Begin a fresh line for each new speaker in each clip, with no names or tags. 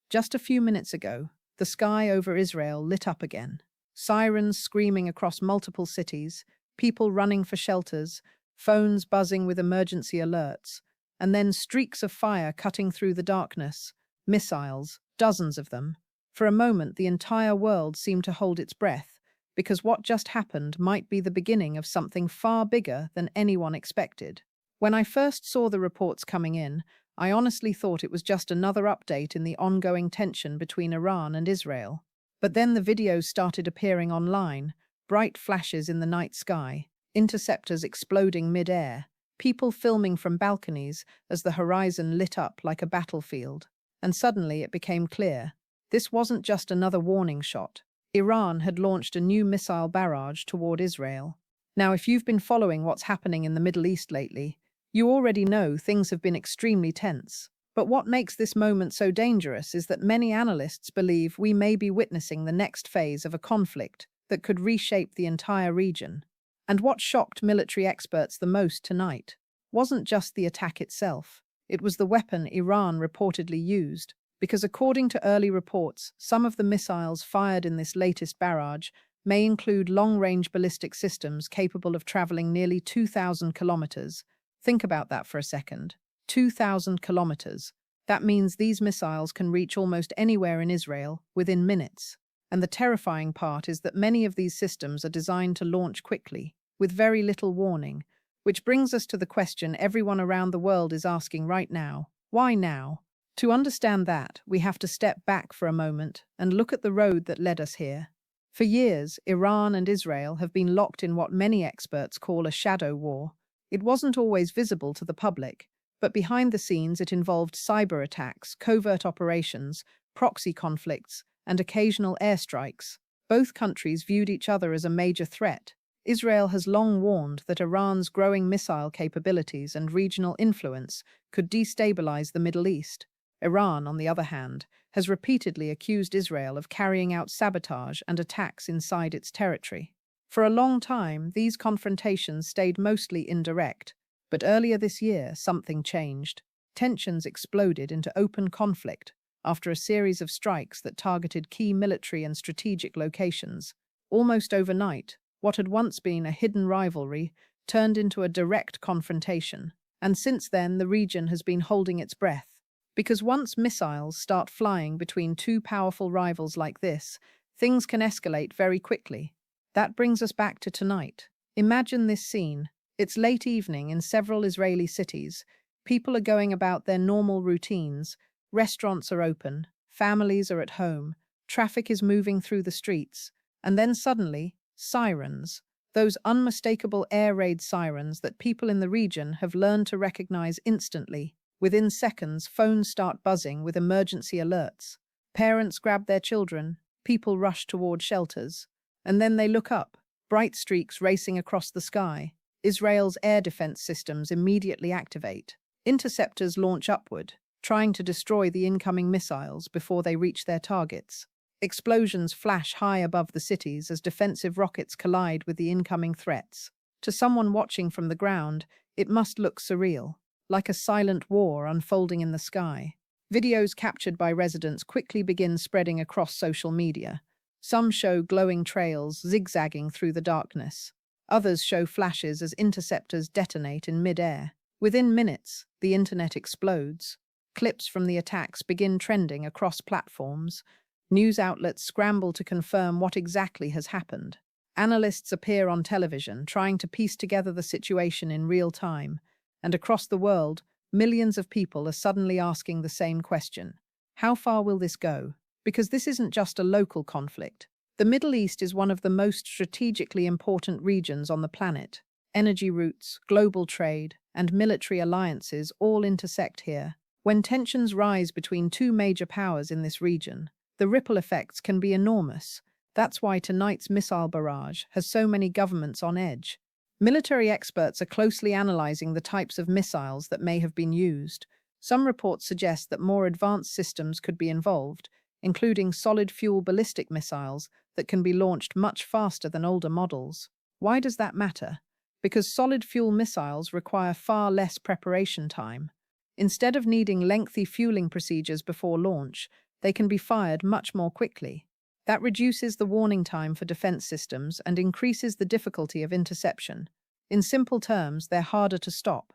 Just a few minutes ago, the sky over Israel lit up again. Sirens screaming across multiple cities, people running for shelters, phones buzzing with emergency alerts, and then streaks of fire cutting through the darkness, missiles, dozens of them. For a moment, the entire world seemed to hold its breath, because what just happened might be the beginning of something far bigger than anyone expected. When I first saw the reports coming in, I honestly thought it was just another update in the ongoing tension between Iran and Israel. But then the videos started appearing online, bright flashes in the night sky, interceptors exploding mid-air, people filming from balconies as the horizon lit up like a battlefield. And suddenly it became clear. This wasn't just another warning shot. Iran had launched a new missile barrage toward Israel. Now, if you've been following what's happening in the Middle East lately, you already know things have been extremely tense. But what makes this moment so dangerous is that many analysts believe we may be witnessing the next phase of a conflict that could reshape the entire region. And what shocked military experts the most tonight wasn't just the attack itself. It was the weapon Iran reportedly used, because according to early reports, some of the missiles fired in this latest barrage may include long-range ballistic systems capable of traveling nearly 2,000 kilometers. Think about that for a second. 2,000 kilometers. That means these missiles can reach almost anywhere in Israel within minutes. And the terrifying part is that many of these systems are designed to launch quickly, with very little warning, which brings us to the question everyone around the world is asking right now. Why now? To understand that, we have to step back for a moment and look at the road that led us here. For years, Iran and Israel have been locked in what many experts call a shadow war. It wasn't always visible to the public, but behind the scenes it involved cyber attacks, covert operations, proxy conflicts, and occasional airstrikes. Both countries viewed each other as a major threat. Israel has long warned that Iran's growing missile capabilities and regional influence could destabilize the Middle East. Iran, on the other hand, has repeatedly accused Israel of carrying out sabotage and attacks inside its territory. For a long time, these confrontations stayed mostly indirect, but earlier this year, something changed. Tensions exploded into open conflict after a series of strikes that targeted key military and strategic locations. Almost overnight, what had once been a hidden rivalry turned into a direct confrontation, and since then the region has been holding its breath. Because once missiles start flying between two powerful rivals like this, things can escalate very quickly. That brings us back to tonight. Imagine this scene. It's late evening in several Israeli cities. People are going about their normal routines. Restaurants are open. Families are at home. Traffic is moving through the streets. And then suddenly, sirens. Those unmistakable air raid sirens that people in the region have learned to recognize instantly. Within seconds, phones start buzzing with emergency alerts. Parents grab their children. People rush toward shelters. And then they look up, bright streaks racing across the sky. Israel's air defense systems immediately activate. Interceptors launch upward, trying to destroy the incoming missiles before they reach their targets. Explosions flash high above the cities as defensive rockets collide with the incoming threats. To someone watching from the ground, it must look surreal, like a silent war unfolding in the sky. Videos captured by residents quickly begin spreading across social media. Some show glowing trails zigzagging through the darkness. Others show flashes as interceptors detonate in mid-air. Within minutes, the internet explodes. Clips from the attacks begin trending across platforms. News outlets scramble to confirm what exactly has happened. Analysts appear on television, trying to piece together the situation in real time. And across the world, millions of people are suddenly asking the same question. How far will this go? Because this isn't just a local conflict. The Middle East is one of the most strategically important regions on the planet. Energy routes, global trade, and military alliances all intersect here. When tensions rise between two major powers in this region, the ripple effects can be enormous. That's why tonight's missile barrage has so many governments on edge. Military experts are closely analyzing the types of missiles that may have been used. Some reports suggest that more advanced systems could be involved, including solid-fuel ballistic missiles that can be launched much faster than older models. Why does that matter? Because solid-fuel missiles require far less preparation time. Instead of needing lengthy fueling procedures before launch, they can be fired much more quickly. That reduces the warning time for defense systems and increases the difficulty of interception. In simple terms, they're harder to stop.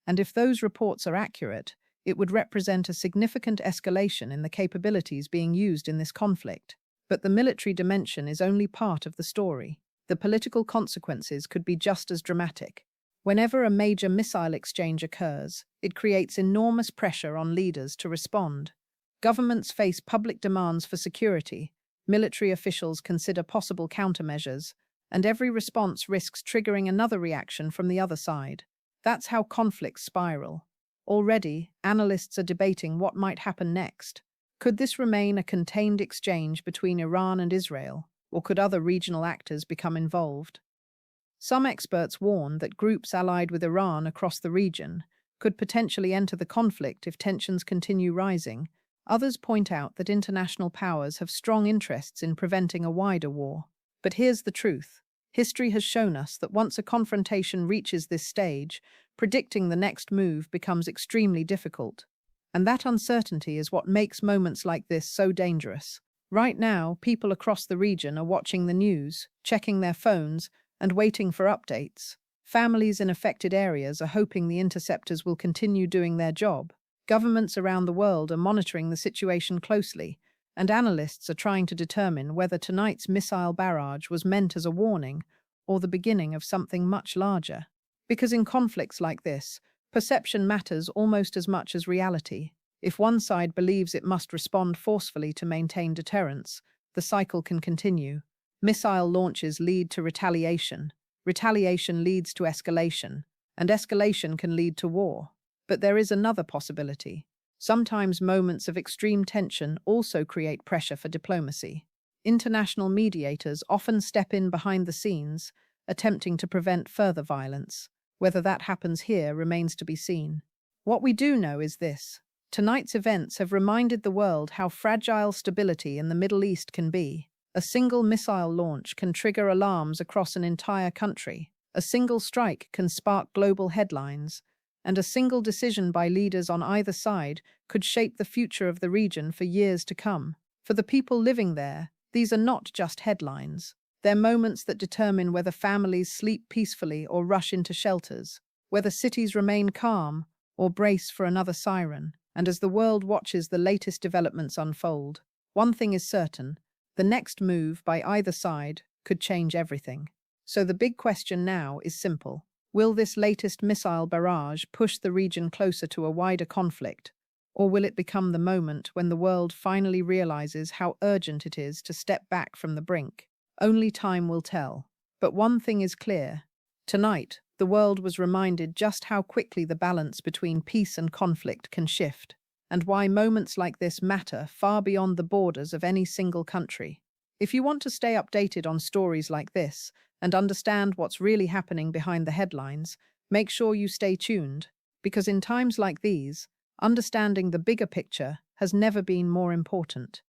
And if those reports are accurate, it would represent a significant escalation in the capabilities being used in this conflict. But the military dimension is only part of the story. The political consequences could be just as dramatic. Whenever a major missile exchange occurs, it creates enormous pressure on leaders to respond. Governments face public demands for security, military officials consider possible countermeasures, and every response risks triggering another reaction from the other side. That's how conflicts spiral. Already, analysts are debating what might happen next. Could this remain a contained exchange between Iran and Israel, or could other regional actors become involved? Some experts warn that groups allied with Iran across the region could potentially enter the conflict if tensions continue rising. Others point out that international powers have strong interests in preventing a wider war. But here's the truth. History has shown us that once a confrontation reaches this stage, predicting the next move becomes extremely difficult. And that uncertainty is what makes moments like this so dangerous. Right now, people across the region are watching the news, checking their phones, and waiting for updates. Families in affected areas are hoping the interceptors will continue doing their job. Governments around the world are monitoring the situation closely, and analysts are trying to determine whether tonight's missile barrage was meant as a warning or the beginning of something much larger. Because in conflicts like this, perception matters almost as much as reality. If one side believes it must respond forcefully to maintain deterrence, the cycle can continue. Missile launches lead to retaliation. Retaliation leads to escalation, and escalation can lead to war. But there is another possibility. Sometimes moments of extreme tension also create pressure for diplomacy. International mediators often step in behind the scenes, attempting to prevent further violence. Whether that happens here remains to be seen. What we do know is this. Tonight's events have reminded the world how fragile stability in the Middle East can be. A single missile launch can trigger alarms across an entire country. A single strike can spark global headlines. And a single decision by leaders on either side could shape the future of the region for years to come. For the people living there, these are not just headlines. They're moments that determine whether families sleep peacefully or rush into shelters, whether cities remain calm or brace for another siren. And as the world watches the latest developments unfold, one thing is certain: the next move by either side could change everything. So the big question now is simple. Will this latest missile barrage push the region closer to a wider conflict, or will it become the moment when the world finally realizes how urgent it is to step back from the brink? Only time will tell. But one thing is clear. Tonight, the world was reminded just how quickly the balance between peace and conflict can shift, and why moments like this matter far beyond the borders of any single country. If you want to stay updated on stories like this and understand what's really happening behind the headlines, make sure you stay tuned, because in times like these, understanding the bigger picture has never been more important.